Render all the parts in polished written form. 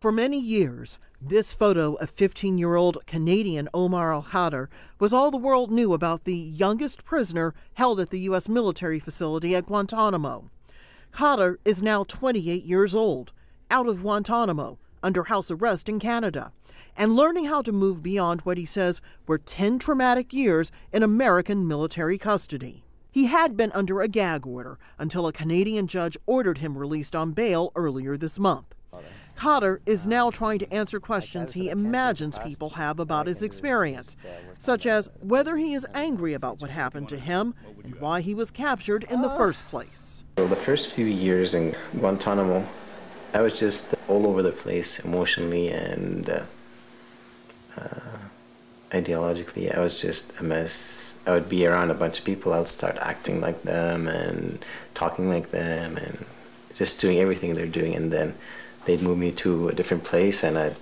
For many years, this photo of 15-year-old Canadian Omar Khadr was all the world knew about the youngest prisoner held at the U.S. military facility at Guantanamo. Khadr is now 28 years old, out of Guantanamo, under house arrest in Canada, and learning how to move beyond what he says were 10 traumatic years in American military custody. He had been under a gag order until a Canadian judge ordered him released on bail earlier this month. Khadr is now trying to answer questions he imagines people have about his experience, such as whether he is angry about what happened to him and why he was captured in the first place. Well, the first few years in Guantanamo, I was just all over the place emotionally and ideologically. I was just a mess. I would be around a bunch of people, I'd start acting like them and talking like them and just doing everything they're doing, and then they'd move me to a different place and I'd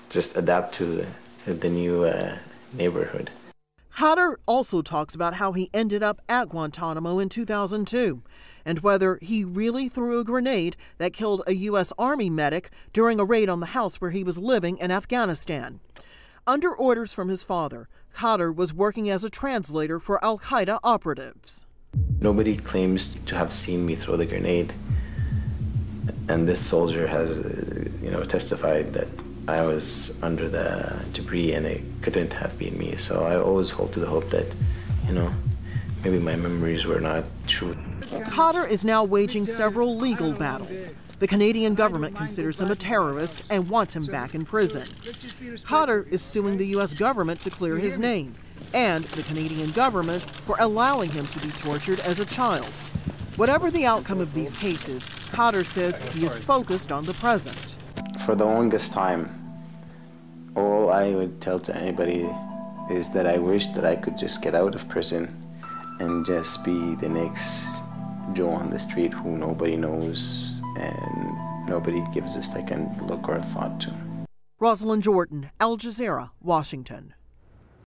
just adapt to the new neighborhood. Khadr also talks about how he ended up at Guantanamo in 2002 and whether he really threw a grenade that killed a U.S. Army medic during a raid on the house where he was living in Afghanistan. Under orders from his father, Khadr was working as a translator for al-Qaeda operatives. Nobody claims to have seen me throw the grenade. And this soldier has, testified that I was under the debris and it couldn't have been me. So I always hold to the hope that, maybe my memories were not true. Khadr is now waging several legal battles. The Canadian government considers him a terrorist and wants him back in prison. Khadr is suing the U.S. government to clear his name and the Canadian government for allowing him to be tortured as a child. Whatever the outcome of these cases, Khadr says he is focused on the present. For the longest time, all I would tell to anybody is that I wish that I could just get out of prison and just be the next Joe on the street who nobody knows and nobody gives a second look or a thought to. Rosalind Jordan, Al Jazeera, Washington.